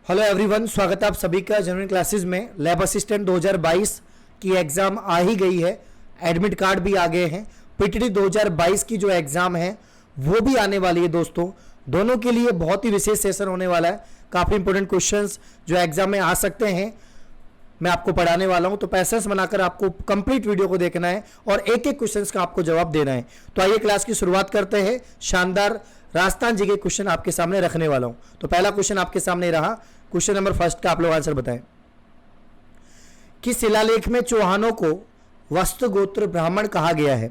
Hello everyone, स्वागत है आप सभी का जनरल क्लासेस में। लैब असिस्टेंट 2022 की एग्ज़ाम आ ही गई है, एडमिट कार्ड भी आ गए हैं। पीटीटी 2022 की जो एग्ज़ाम है वो भी आने वाली है दोस्तों। दोनों के लिए बहुत ही विशेष सेशन होने वाला है। काफ़ी इंपॉर्टेंट क्वेश्चंस जो एग्ज़ाम में आ सकते हैं मैं आपको पढ़ाने वाला हूं, तो पैसेंस बनाकर आपको कंप्लीट वीडियो को देखना है और एक एक क्वेश्चन का आपको जवाब देना है। तो आइए क्लास की शुरुआत करते हैं। शानदार राजस्थान जी के क्वेश्चन आपके सामने रखने वाला हूं। तो पहला क्वेश्चन आपके सामने रहा, क्वेश्चन नंबर फर्स्ट का आप लोग आंसर बताएं। किस शिलालेख में चौहानों को वस्तुगोत्र ब्राह्मण कहा गया है?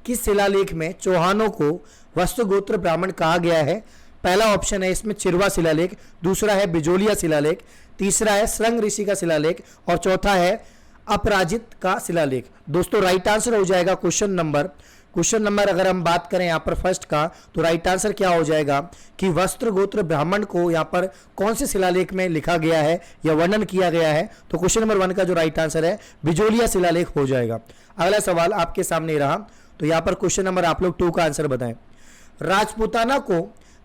किस शिलालेख में चौहानों को वस्तुगोत्र ब्राह्मण कहा गया है? पहला ऑप्शन है इसमें चिरवा शिलालेख, दूसरा है बिजोलिया शिलालेख, तीसरा है श्रृंग ऋषि का शिलालेख और चौथा है अपराजित का शिलालेख। दोस्तों राइट आंसर हो जाएगा क्वेश्चन नंबर अगर हम बात करें यहाँ पर फर्स्ट का, तो राइट आंसर क्या हो जाएगा कि वस्त्र गोत्र ब्राह्मण को यहाँ पर कौन से शिलालेख में लिखा गया है या वर्णन किया गया है? तो क्वेश्चन नंबर 1 का जो राइट आंसर है बिजोलिया शिलालेख हो जाएगा। अगला सवाल आपके सामने रहा, तो यहाँ पर क्वेश्चन नंबर आप लोग 2 का आंसर बताएं।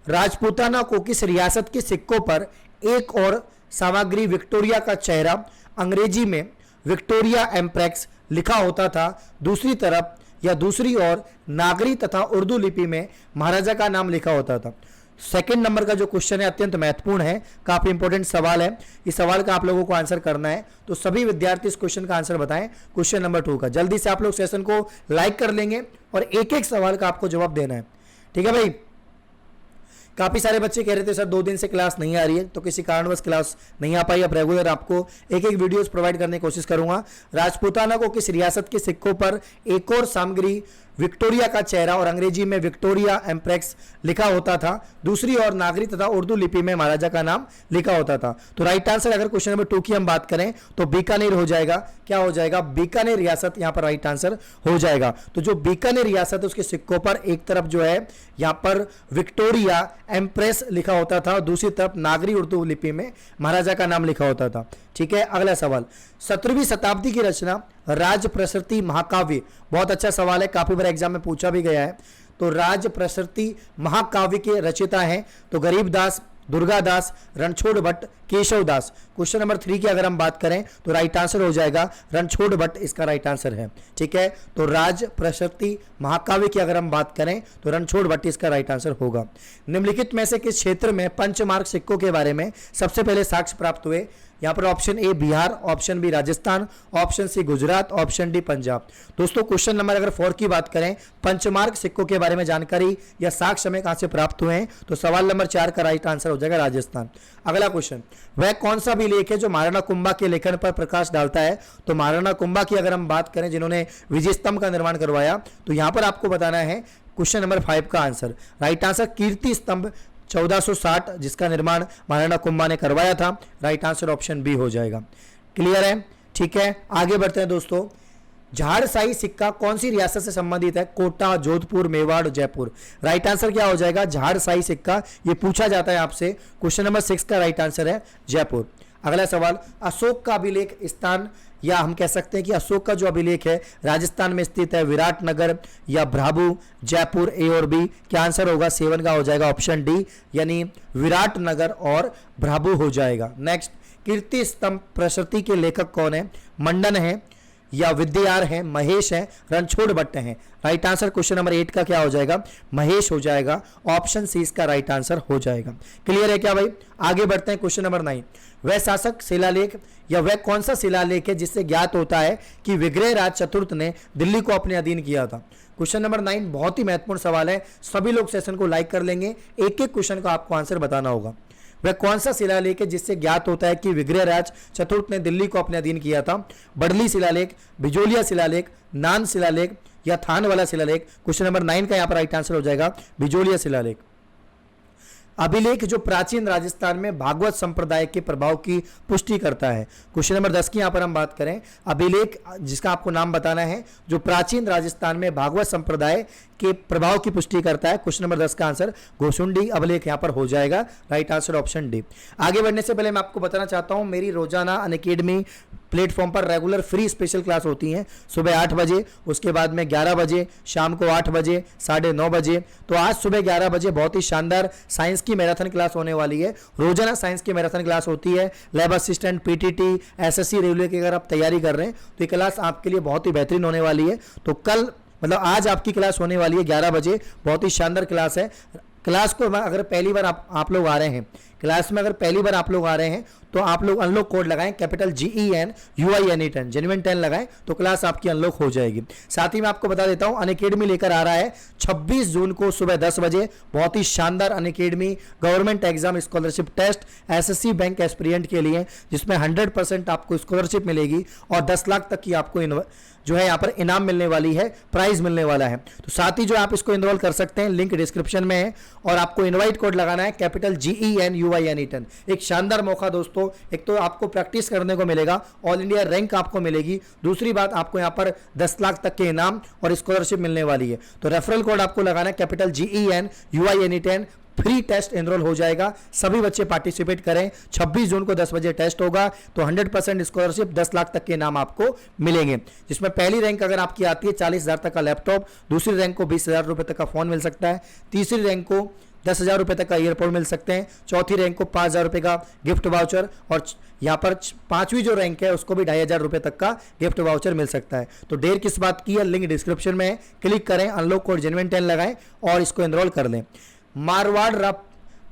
राजपूताना को किस रियासत के सिक्कों पर एक और सामग्री विक्टोरिया का चेहरा अंग्रेजी में विक्टोरिया एम्प्रेक्स लिखा होता था, दूसरी तरफ या दूसरी ओर नागरी तथा उर्दू लिपि में महाराजा का नाम लिखा होता था? सेकंड नंबर का जो क्वेश्चन है अत्यंत महत्वपूर्ण है, काफी इंपॉर्टेंट सवाल है। इस सवाल का आप लोगों को आंसर करना है, तो सभी विद्यार्थी इस क्वेश्चन का आंसर बताएं। क्वेश्चन नंबर 2 का जल्दी से आप लोग सेशन को लाइक कर लेंगे और एक एक सवाल का आपको जवाब देना है, ठीक है भाई। काफ़ी सारे बच्चे कह रहे थे सर 2 दिन से क्लास नहीं आ रही है, तो किसी कारणवश क्लास नहीं आ पाई। अब रेगुलर आपको एक एक वीडियोस प्रोवाइड करने की कोशिश करूंगा। राजपूताना को किस रियासत के सिक्कों पर एक और सामग्री विक्टोरिया का चेहरा और अंग्रेजी में विक्टोरिया एम्प्रेक्स लिखा होता था, दूसरी ओर नागरी तथा उर्दू लिपि में महाराजा का नाम लिखा होता था? तो राइट आंसर अगर क्वेश्चन नंबर 2 की हम बात करें तो बीकानेर हो जाएगा। क्या हो जाएगा? बीकानेर रियासत यहाँ पर राइट आंसर हो जाएगा। तो जो बीकानेर रियासत है उसके सिक्कों पर एक तरफ जो है यहाँ पर विक्टोरिया एम्प्रेस लिखा होता था और दूसरी तरफ नागरी उर्दू लिपि में महाराजा का नाम लिखा होता था, ठीक है। अगला सवाल, 17वीं शताब्दी की रचना राज प्रसृति महाकाव्य, बहुत अच्छा सवाल है, काफी बार एग्जाम में पूछा भी गया है। तो राज प्रसृति महाकाव्य के रचयिता हैं तो गरीबदास, दुर्गादास, रणछोड़ भट्ट, केशव दास। क्वेश्चन नंबर 3 की अगर हम बात करें तो राइट आंसर हो जाएगा रणछोड़ भट्ट, इसका राइट आंसर है, ठीक है। तो राज प्रशस्ति महाकाव्य की अगर हम बात करें तो रणछोड़ भट्ट इसका राइट आंसर होगा। निम्नलिखित में से किस क्षेत्र में पंचमार्क सिक्कों के बारे में सबसे पहले साक्ष्य प्राप्त हुए? यहाँ पर option A Bihar, option B Rajasthan, option C Gujarat, option D Punjab. दोस्तों क्वेश्चन नंबर अगर 4 की बात करें, पंचमार्क सिक्कों के बारे में जानकारी या साक्ष्य हमें कहां से प्राप्त हुए हैं? तो सवाल नंबर 4 का राइट आंसर हो जाएगा राजस्थान। अगला क्वेश्चन, वह कौन सा अभिलेख है जो महाराणा कुंभा के लेखन पर प्रकाश डालता है? तो महाराणा कुंभा की अगर हम बात करें जिन्होंने विजय स्तंभ का निर्माण करवाया, तो यहां पर आपको बताना है क्वेश्चन नंबर 5 का आंसर। राइट आंसर कीर्ति स्तंभ 1460 जिसका निर्माण महाराणा कुंभा ने करवाया था। राइट आंसर ऑप्शन बी हो जाएगा। क्लियर है, ठीक है। आगे बढ़ते हैं दोस्तों। झाड़साई सिक्का कौन सी रियासत से संबंधित है? कोटा, जोधपुर, मेवाड़, जयपुर। राइट आंसर क्या हो जाएगा? झाड़साई सिक्का, ये पूछा जाता है आपसे। क्वेश्चन नंबर 6 का राइट आंसर है जयपुर। अगला सवाल, अशोक का अभिलेख स्थान, या हम कह सकते हैं कि अशोक का जो अभिलेख है राजस्थान में स्थित है, विराटनगर या भ्राबू, जयपुर, ए और बी। क्या आंसर होगा? 7 का हो जाएगा ऑप्शन डी, यानी विराटनगर और भ्राबू हो जाएगा। नेक्स्ट, कीर्ति स्तंभ प्रशस्ति के लेखक कौन है? मंडन है या विद्यार है, महेश है, रणछोड़ भट्ट है? राइट आंसर क्वेश्चन नंबर 8 का क्या हो जाएगा? महेश हो जाएगा। ऑप्शन सी इसका राइट आंसर हो जाएगा। क्लियर है क्या भाई? आगे बढ़ते हैं क्वेश्चन नंबर 9। वह शासक शिलालेख या वह कौन सा शिलालेख है जिससे ज्ञात होता है कि विग्रहराज चतुर्थ ने दिल्ली को अपने अधीन किया था? क्वेश्चन नंबर 9 बहुत ही महत्वपूर्ण सवाल है, सभी लोग सेशन को लाइक कर लेंगे, एक एक क्वेश्चन का आपको आंसर बताना होगा। वह कौन सा शिलालेख है जिससे ज्ञात होता है कि विग्रहराज चतुर्थ ने दिल्ली को अपने अधीन किया था? बडली शिलालेख, बिजोलिया शिलालेख, नान शिलालेख या थान वाला शिलालेख? क्वेश्चन नंबर 9 का यहाँ पर राइट आंसर हो जाएगा बिजोलिया शिलालेख। अभिलेख जो प्राचीन राजस्थान में भागवत संप्रदाय के प्रभाव की पुष्टि करता है? क्वेश्चन नंबर 10 की यहां पर हम बात करें, अभिलेख जिसका आपको नाम बताना है जो प्राचीन राजस्थान में भागवत संप्रदाय के प्रभाव की पुष्टि करता है। क्वेश्चन नंबर 10 का आंसर घोसुंडी अभिलेख यहां पर हो जाएगा। Right answer option D. आगे बढ़ने से पहले मैं आपको बताना चाहता हूं मेरी रोजाना अनअकैडमी प्लेटफॉर्म पर रेगुलर फ्री स्पेशल क्लास होती हैं सुबह 8 बजे, उसके बाद में 11 बजे, शाम को 8 बजे, 9:30 बजे। तो आज सुबह 11 बजे बहुत ही शानदार साइंस की मैराथन क्लास होने वाली है। रोजाना साइंस की मैराथन क्लास होती है। Lab assistant, PTT, SSC, railway की अगर आप तैयारी कर रहे हैं तो ये क्लास आपके लिए बहुत ही बेहतरीन होने वाली है। तो कल मतलब आज आपकी क्लास होने वाली है 11 बजे, बहुत ही शानदार क्लास है। क्लास को अगर पहली बार आप लोग आ रहे हैं, क्लास में अगर पहली बार आप लोग आ रहे हैं तो आप लोग अनलॉक कोड लगाएं, कैपिटल GEN UINE 10 जेन्युइन 10 लगाएं तो क्लास आपकी अनलॉक हो जाएगी। साथ ही मैं आपको बता देता हूं अनअकैडमी लेकर आ रहा है 26 जून को सुबह 10 बजे बहुत ही शानदार Unacademy government exam scholarship test SSC bank aspirant के लिए, जिसमें 100% आपको स्कॉलरशिप मिलेगी और 10 लाख तक की आपको जो है यहाँ पर इनाम मिलने वाली है, प्राइज मिलने वाला है। तो साथ ही जो आप इसको इनरोल कर सकते हैं, लिंक डिस्क्रिप्शन में है और आपको इनवाइट कोड लगाना है कैपिटल GEN UINE 10। एक शानदार मौका दोस्तों, एक तो आपको प्रैक्टिस करने को मिलेगा, ऑल इंडिया रैंक आपको मिलेगी, दूसरी बात आपको यहाँ पर 10 लाख तक के इनाम और स्कॉलरशिप मिलने वाली है। तो रेफरल कोड आपको लगाना है capital GEN UINE 10। Free test enroll हो जाएगा, सभी बच्चे पार्टिसिपेट करें। 26 जून को 10 बजे टेस्ट होगा तो 100% स्कॉलरशिप 10 लाख तक के इनाम आपको मिलेंगे, जिसमें पहली रैंक अगर आपकी आती है 40,000 तक का लैपटॉप, दूसरी रैंक को 20,000 रुपए तक का फोन मिल सकता है, तीसरी रैंक को 10,000 रुपए तक का ईयरपोड मिल सकते हैं, चौथी रैंक को 5,000 रुपए का गिफ्ट वाउचर और यहाँ पर पांचवी जो रैंक है उसको भी 2,500 रुपए तक का गिफ्ट वाउचर मिल सकता है। तो देर किस बात की है, लिंक डिस्क्रिप्शन में है, क्लिक करें, अनलॉक कोड जेन्युइन 10 लगाएं और इसको एनरोल कर लें। मारवाड़ रा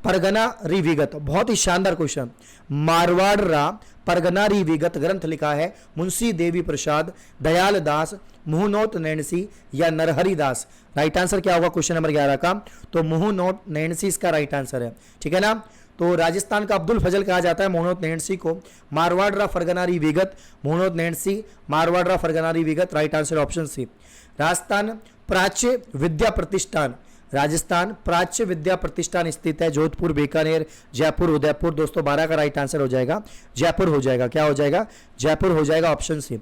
परगना री विगत, बहुत ही शानदार क्वेश्चन। मारवाड़ रा परगना री विगत ग्रंथ लिखा है मुंशी देवी प्रसाद, दयाल दास, मुहनोत नैणसी या नरहरि दास। राइट आंसर क्या होगा क्वेश्चन नंबर 11 का? तो मुहनोत नैणसी इसका राइट आंसर है, ठीक है ना। तो राजस्थान का अब्दुल फजल कहा जाता है मुहनोत नैणसी को। मारवाड़ रा परगना री विगत, मुहनोत नैणसी, मारवाड़ रा परगना री विगत, right answer option C. Rajasthan Prachya Vidya प्रतिष्ठान, राजस्थान प्राच्य विद्या प्रतिष्ठान स्थित है जोधपुर, बीकानेर, जयपुर, उदयपुर। दोस्तों 12 का राइट आंसर हो जाएगा जयपुर हो जाएगा। क्या हो जाएगा? जयपुर हो जाएगा, ऑप्शन सी।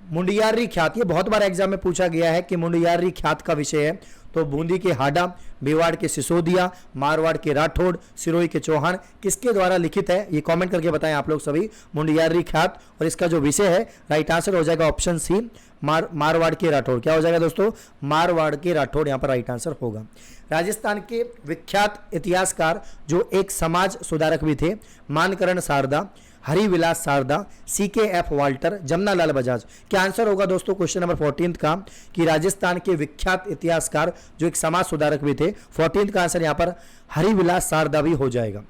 मुंडियारी ख्यात, ये बहुत बार एग्जाम में पूछा गया है कि मुंडियारी ख्यात का विषय है, तो बूंदी के हाडा, मेवाड़ के सिसोदिया, मारवाड़ के राठौड़, सिरोही के चौहान, किसके द्वारा लिखित है ये कमेंट करके बताएं आप लोग सभी। मुंडियारी ख्यात और इसका जो विषय है राइट आंसर हो जाएगा ऑप्शन सी, मारवाड़ के राठौड़। क्या हो जाएगा दोस्तों? मारवाड़ के राठौड़ यहाँ पर राइट आंसर होगा। राजस्थान के विख्यात इतिहासकार जो एक समाज सुधारक भी थे, मानकरण शारदा, हरिविलास शारदा, CKF वाल्टर, जमनालाल बजाज। क्या आंसर होगा दोस्तों क्वेश्चन नंबर 14 का कि राजस्थान के विख्यात इतिहासकार जो एक समाज सुधारक भी थे, 14 का आंसर यहाँ पर हरिविलास शारदा भी हो जाएगा।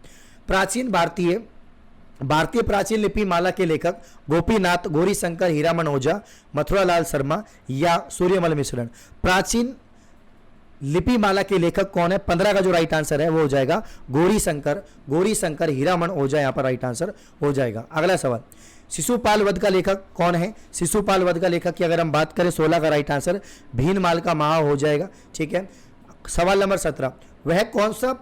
प्राचीन भारतीय प्राचीन लिपि माला के लेखक गोपीनाथ, गौरीशंकर, हीरामन ओझा, मथुरालाल शर्मा या सूर्यमल मिश्रण। प्राचीन लिपि माला के लेखक कौन है? 15 का जो राइट आंसर है वो हो जाएगा गौरीशंकर, हीरामन ओझा यहाँ पर राइट आंसर हो जाएगा। अगला सवाल, शिशुपाल वध का लेखक कौन है? शिशुपाल वध का लेखक की अगर हम बात करें 16 का राइट आंसर भीनमाल का महा हो जाएगा, ठीक है। सवाल नंबर 17, वह कौन सा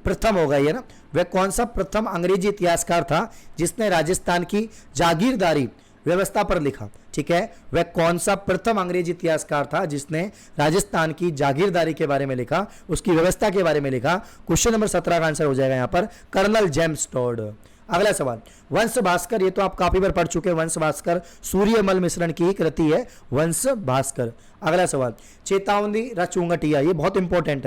प्रथम होगा ये ना, वह कौन सा प्रथम अंग्रेजी इतिहासकार था जिसने राजस्थान की जागीरदारी व्यवस्था पर लिखा? ठीक है, वह कौन सा प्रथम अंग्रेजी इतिहासकार था जिसने राजस्थान की जागीरदारी के बारे में लिखा, उसकी व्यवस्था के बारे में लिखा? क्वेश्चन नंबर 17 का आंसर हो जाएगा यहाँ पर कर्नल जेम्स टॉड। अगला सवाल, वंश भास्कर, ये तो आप काफी बार पढ़ चुके हैं, वंश भास्कर सूर्यमल मिश्रण की कृति है वंश भास्कर। अगला सवाल, चेतावनी रा चुंगटिया, ये बहुत इंपॉर्टेंट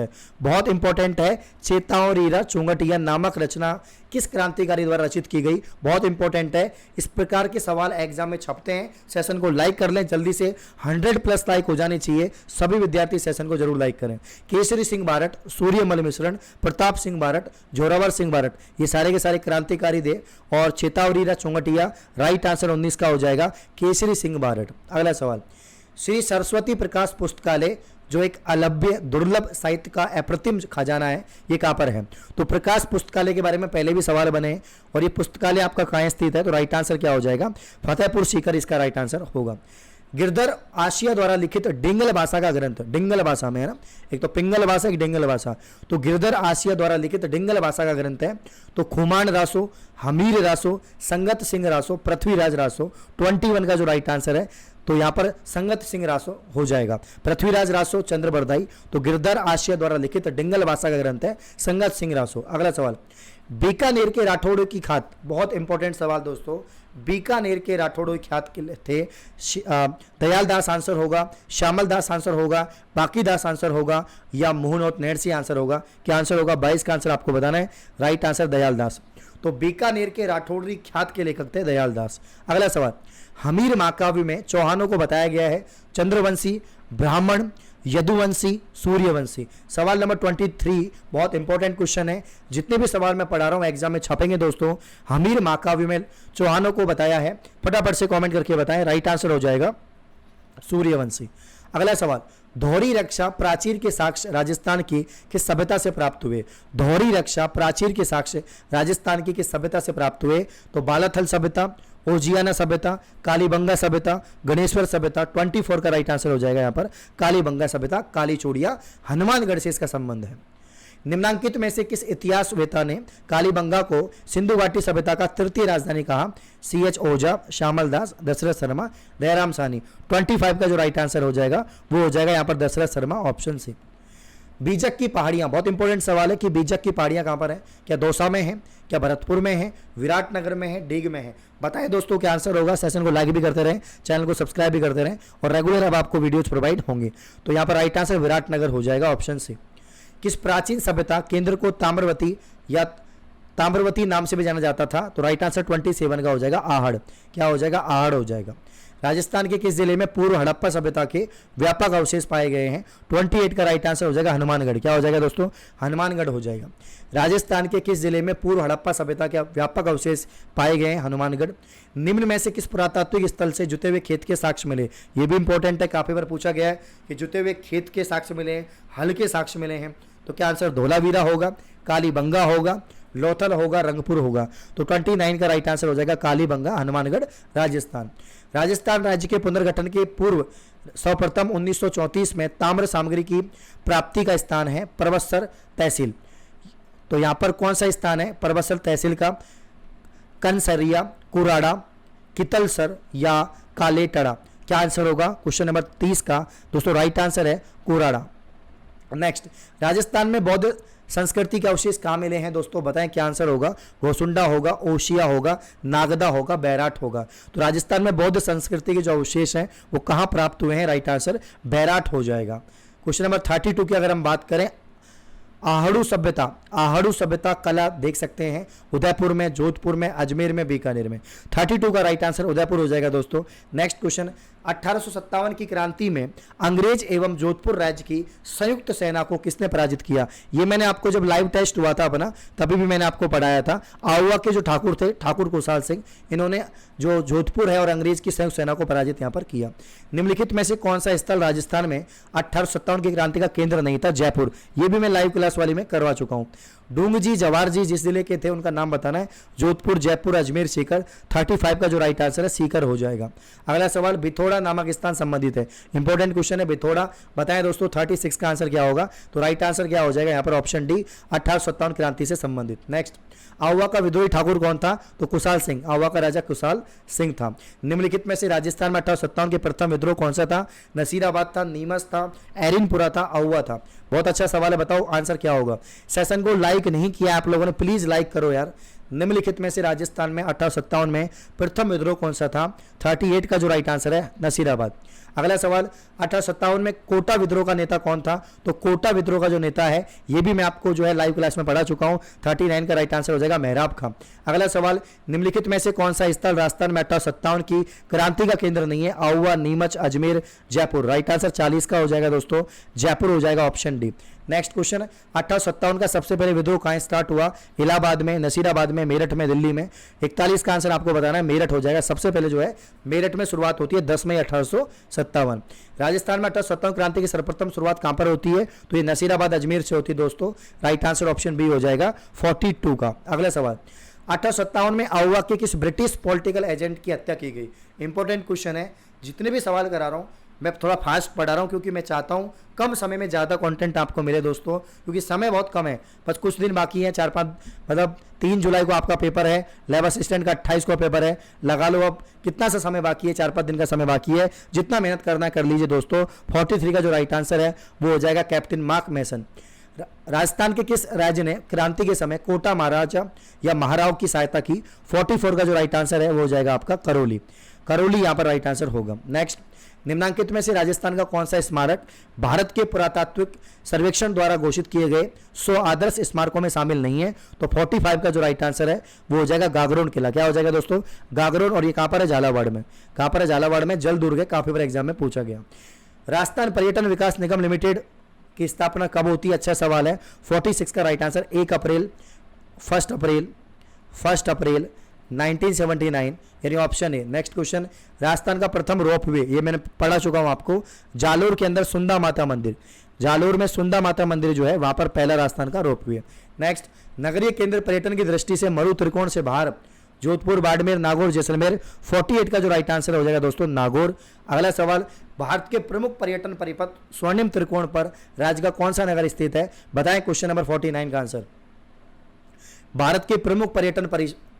है। चेतावनी रा चुंगटिया नामक रचना किस क्रांतिकारी द्वारा रचित की गई? बहुत इंपॉर्टेंट है। इस प्रकार के सवाल एग्जाम में छपते हैं। सेशन को लाइक कर लें जल्दी से, 100+ लाइक हो जाने चाहिए। सभी विद्यार्थी सेशन को जरूर लाइक करें। केसरी सिंह बारट, सूर्यमल मिश्रण, प्रताप सिंह बारट, जोरावर सिंह बारट, ये सारे के सारे क्रांतिकारी थे। और चेतावनी रा चुंगटिया राइट आंसर 19 का हो जाएगा केसरी सिंह बारट। अगला सवाल, श्री सरस्वती प्रकाश पुस्तकालय जो एक अलभ्य दुर्लभ साहित्य का अप्रतिम खजाना है, ये कहां पर है? तो प्रकाश पुस्तकालय के बारे में पहले भी सवाल बने हैं और ये पुस्तकालय आपका कहां स्थित है? तो राइट आंसर क्या हो जाएगा? फतेहपुर सीकर इसका राइट आंसर होगा। गिरधर आशिया द्वारा लिखित डिंगल भाषा का ग्रंथ, डिंगल भाषा में है ना, एक तो पिंगल भाषा, एक डिंगल भाषा, तो गिरधर आशिया द्वारा लिखित डिंगल भाषा का ग्रंथ है तो खुमान रासो, हमीर रासो, संगत सिंह रासो, पृथ्वीराज रासो। 21 का जो राइट आंसर है तो यहाँ पर संगत सिंह रासो हो जाएगा। पृथ्वीराज रासो, चंद्र बरदाई, तो गिरधर आशिया द्वारा लिखित डिंगल भाषा का ग्रंथ है संगत सिंह रासो। अगला सवाल, बीकानेर के राठौड़ों की ख्यात, बहुत इंपॉर्टेंट सवाल दोस्तों, बीकानेर के राठौड़ों की ख्यात के थे दयाल दास आंसर होगा, श्यामल दास आंसर होगा, बाकी दास आंसर होगा, या मोहनोत नैणसी आंसर होगा। क्या आंसर होगा? 22 का आंसर आपको बताना है। राइट आंसर दयाल दास। तो बीकानेर के राठौड़ी ख्यात के लेखक थे दयाल दास। अगला सवाल, हमीर महाकाव्य में चौहानों को बताया गया है चंद्रवंशी, ब्राह्मण, यदुवंशी, सूर्यवंशी। सवाल नंबर 23 बहुत इंपॉर्टेंट क्वेश्चन है, जितने भी सवाल मैं पढ़ा रहा हूं एग्जाम में छपेंगे दोस्तों। हमीर महाकाव्य में चौहानों को बताया है, फटाफट से कमेंट करके बताएं। राइट आंसर हो जाएगा सूर्यवंशी। अगला सवाल, धौरी रक्षा प्राचीर के साक्ष्य राजस्थान की किस सभ्यता से प्राप्त हुए? धौरी रक्षा प्राचीर के साक्ष्य राजस्थान की किस सभ्यता से प्राप्त हुए? तो बालाथल सभ्यता, ओजियाना सभ्यता, कालीबंगा सभ्यता, गणेश्वर सभ्यता। 24 का राइट आंसर हो जाएगा यहाँ पर कालीबंगा सभ्यता, कालीचोड़िया, हनुमानगढ़ से इसका संबंध है। निम्नांकित में से किस इतिहासवेता ने कालीबंगा को सिंधु घाटी सभ्यता का तृतीय राजधानी कहा? CH ओझा, श्यामल दास, दशरथ शर्मा, दयाराम साहनी। 25 का जो राइट आंसर हो जाएगा वो हो जाएगा यहाँ पर दशरथ शर्मा, ऑप्शन सी। बीजक की पहाड़ियां, बहुत इंपॉर्टेंट सवाल है कि बीजक की पहाड़ियां कहां पर है? क्या दौसा में है, क्या भरतपुर में है, विराटनगर में है, डीग में है? बताएं दोस्तों क्या आंसर होगा। सेशन को लाइक भी करते रहें, चैनल को सब्सक्राइब भी करते रहें, और रेगुलर अब आपको वीडियोज प्रोवाइड होंगे। तो यहाँ पर राइट आंसर विराटनगर हो जाएगा, ऑप्शन सी। किस प्राचीन सभ्यता केंद्र को ताम्रवती या ताम्रवती नाम से भी जाना जाता था? तो राइट आंसर 27 का हो जाएगा आहड़। क्या हो जाएगा? आहड़ हो जाएगा। राजस्थान के किस जिले में पूर्व हड़प्पा सभ्यता के व्यापक अवशेष पाए गए हैं? 28 का राइट आंसर हो जाएगा हनुमानगढ़। क्या हो जाएगा दोस्तों? हनुमानगढ़ हो जाएगा। राजस्थान के किस जिले में पूर्व हड़प्पा सभ्यता के व्यापक अवशेष पाए गए हैं? हनुमानगढ़। निम्न में से किस पुरातात्विक स्थल से जुते हुए खेत के साक्ष्य मिले? ये भी इंपॉर्टेंट है, काफी बार पूछा गया है कि जुते हुए खेत के साक्ष्य मिले हैं, हल के साक्ष्य मिले हैं। तो क्या आंसर धोलावीरा होगा, कालीबंगा होगा, लोथल होगा, रंगपुर होगा? तो 29 का राइट आंसर हो जाएगा कालीबंगा, हनुमानगढ़, राजस्थान। राजस्थान राज्य के पुनर्गठन के पूर्व सर्वप्रथम 1934 में ताम्र सामग्री की प्राप्ति का स्थान है परबतसर तहसील। तो यहां पर कौन सा स्थान है परबतसर तहसील का? कनसरिया, कुराड़ा, कितलसर या कालेटड़ा? क्या आंसर होगा क्वेश्चन नंबर 30 का दोस्तों? राइट आंसर है कुराड़ा। नेक्स्ट, राजस्थान में बौद्ध संस्कृति के अवशेष कहाँ मिले हैं दोस्तों? बताएं क्या आंसर होगा? घोसुंडा होगा, ओशिया होगा, नागदा होगा, बैराट होगा? तो राजस्थान में बौद्ध संस्कृति के जो अवशेष हैं वो कहाँ प्राप्त हुए हैं? राइट आंसर बैराट हो जाएगा। क्वेश्चन नंबर 32 की अगर हम बात करें, आहड़ू सभ्यता कला देख सकते हैं उदयपुर में, जोधपुर में, अजमेर में, बीकानेर में। 32 का राइट आंसर उदयपुर हो जाएगा दोस्तों। नेक्स्ट क्वेश्चन, 1857 की क्रांति में अंग्रेज एवं जोधपुर राज्य की संयुक्त सेना को किसने पराजित किया? ये मैंने आपको जब लाइव टेस्ट हुआ था अपना, तभी भी मैंने आपको पढ़ाया था। आहुआ के जो ठाकुर थे, ठाकुर कुशाल सिंह, इन्होंने जो जोधपुर है और अंग्रेज की संयुक्त सेना को पराजित यहाँ पर किया। निम्नलिखित में से कौन सा स्थल राजस्थान में 1857 की क्रांति का केंद्र नहीं था? जयपुर। ये भी मैं लाइव क्लास वाली में करवा चुका हूँ। डूंगजी, जवाहर जी जिस जिले के थे उनका नाम बताना है। जोधपुर, जयपुर, अजमेर, सीकर। 35 का जो राइट आंसर है सीकर हो जाएगा। अगला सवाल, बिथोड़ा नामक स्थान संबंधित है। इंपॉर्टेंट क्वेश्चन है बिथोड़ा। बताएं दोस्तों 36 का आंसर क्या होगा? तो राइट आंसर क्या हो जाएगा यहाँ पर? ऑप्शन डी, 1857 क्रांति से संबंधित। नेक्स्ट, आहुआ का विद्रोही ठाकुर कौन था? तो कुशाल सिंह। आहुआ का राजा कुशाल सिंह था। निम्नलिखित में से राजस्थान में 1857 के प्रथम विद्रोह कौन सा था? नसीराबाद था, नीमच था, एरिनपुरा था, आहुआ था? बहुत अच्छा सवाल है, बताओ आंसर क्या होगा। सेशन को लाइक नहीं किया आप लोगों ने, प्लीज लाइक करो यार। निम्नलिखित में से राजस्थान में 1857 में प्रथम विद्रोह कौन सा था? 38 का जो राइट आंसर है नसीराबाद। अगला सवाल, 1857 में कोटा विद्रोह का नेता कौन था? तो कोटा विद्रोह का जो नेता है ये भी मैं आपको जो है लाइव क्लास में पढ़ा चुका हूं। 39 का राइट आंसर हो जाएगा मेहराब खां। अगला सवाल, निम्नलिखित में से कौन सा स्थल राजस्थान में 1857 की क्रांति का केंद्र नहीं है? आहुआ, नीमच, अजमेर, जयपुर? राइट आंसर 40 का हो जाएगा दोस्तों, जयपुर हो जाएगा, ऑप्शन डी। नेक्स्ट क्वेश्चन, 1857 का सबसे पहले विद्रोह कहां स्टार्ट हुआ? इलाहाबाद में, नसीराबाद में, मेरठ में, दिल्ली में? 41 का आंसर आपको बताना है, मेरठ हो जाएगा। सबसे पहले जो है मेरठ में शुरुआत होती है 10 मई 1857। राजस्थान में 1857 क्रांति की सर्वप्रथम शुरुआत कहां पर होती है? तो ये नसीराबाद, अजमेर से होती है दोस्तों। राइट आंसर ऑप्शन बी हो जाएगा 42 का। अगला सवाल, 1857 में आहुआ के किस ब्रिटिश पॉलिटिकल एजेंट की हत्या की गई? इंपॉर्टेंट क्वेश्चन है, जितने भी सवाल करा रहा हूं मैं थोड़ा फास्ट पढ़ा रहा हूं क्योंकि मैं चाहता हूं कम समय में ज़्यादा कंटेंट आपको मिले दोस्तों, क्योंकि समय बहुत कम है, बस कुछ दिन बाकी है, 4-5 मतलब 3 जुलाई को आपका पेपर है, लैब असिस्टेंट का 28 को पेपर है, लगा लो अब कितना सा समय बाकी है, 4-5 दिन का समय बाकी है, जितना मेहनत करना है कर लीजिए दोस्तों। 43 का जो राइट आंसर है वो हो जाएगा कैप्टन मार्क मैसन। राजस्थान के किस राज्य ने क्रांति के समय कोटा महाराजा या महाराव की सहायता की? 44 का जो राइट आंसर है वो हो जाएगा आपका करौली। करौली यहां पर राइट आंसर होगा। नेक्स्ट, निम्नांकित में से राजस्थान का कौन सा स्मारक भारत के पुरातात्विक सर्वेक्षण द्वारा घोषित किए गए 100 आदर्श स्मारकों में शामिल नहीं है? तो 45 का जो राइट आंसर है वो हो जाएगा गागरोन किला। क्या हो जाएगा दोस्तों? गागरोन। और ये कहां पर है? झालावाड़ में। कहां पर है? झालावाड़ में। जल दुर्ग है, काफी बार एग्जाम में पूछा गया। राजस्थान पर्यटन विकास निगम लिमिटेड की स्थापना कब होती है? अच्छा सवाल है। 46 का राइट आंसर 1 अप्रैल 1 अप्रैल 1979 यानी ऑप्शन है। नेक्स्ट क्वेश्चन, राजस्थान का प्रथम रोपवे, ये मैंने पढ़ा चुका हूं आपको, जालोर के अंदर सुंदा माता मंदिर, जालोर में सुंदा माता मंदिर जो है वहां पर पहला राजस्थान का रोपवे। नेक्स्ट, नगरीय केंद्र पर्यटन की दृष्टि से मरु त्रिकोण से बाहर जोधपुर, बाड़मेर, नागौर, जैसलमेर। 48 का जो राइट आंसर हो जाएगा दोस्तों नागौर। अगला सवाल, भारत के प्रमुख पर्यटन परिपथ स्वर्णिम त्रिकोण पर राज्य का कौन सा नगर स्थित है? बताएं क्वेश्चन नंबर 49 का आंसर। भारत के प्रमुख पर्यटन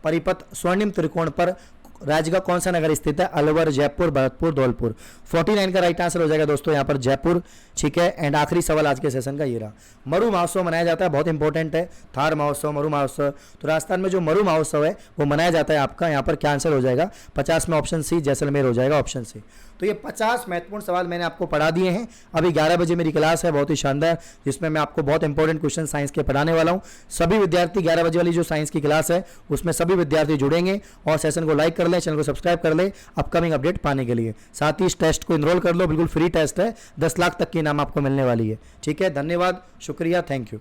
परिपथ स्वर्णिम त्रिकोण पर राज्य का कौन सा नगर स्थित है? अलवर, जयपुर, भरतपुर, धौलपुर। 49 का राइट आंसर हो जाएगा दोस्तों यहाँ पर जयपुर। ठीक है। एंड आखिरी सवाल आज के सेशन का ये रहा, मरु महोत्सव मनाया जाता है, बहुत इंपॉर्टेंट है, थार महोत्सव, मरु महोत्सव। तो राजस्थान में जो मरु महोत्सव है वो मनाया जाता है आपका, यहाँ पर क्या आंसर हो जाएगा? 50 में ऑप्शन सी जैसलमेर हो जाएगा, ऑप्शन सी। तो ये 50 महत्वपूर्ण सवाल मैंने आपको पढ़ा दिए हैं। अभी 11 बजे मेरी क्लास है बहुत ही शानदार, जिसमें मैं आपको बहुत इंपॉर्टेंट क्वेश्चन साइंस के पढ़ाने वाला हूँ। सभी विद्यार्थी 11 बजे वाली जो साइंस की क्लास है उसमें सभी विद्यार्थी जुड़ेंगे। और सेशन को लाइक कर लें, चैनल को सब्सक्राइब कर ले अपकमिंग अपडेट पाने के लिए। साथ ही इस टेस्ट को इनरोल कर लो, बिल्कुल फ्री टेस्ट है, 10 लाख तक की इनाम आपको मिलने वाली है। ठीक है, धन्यवाद, शुक्रिया, थैंक यू।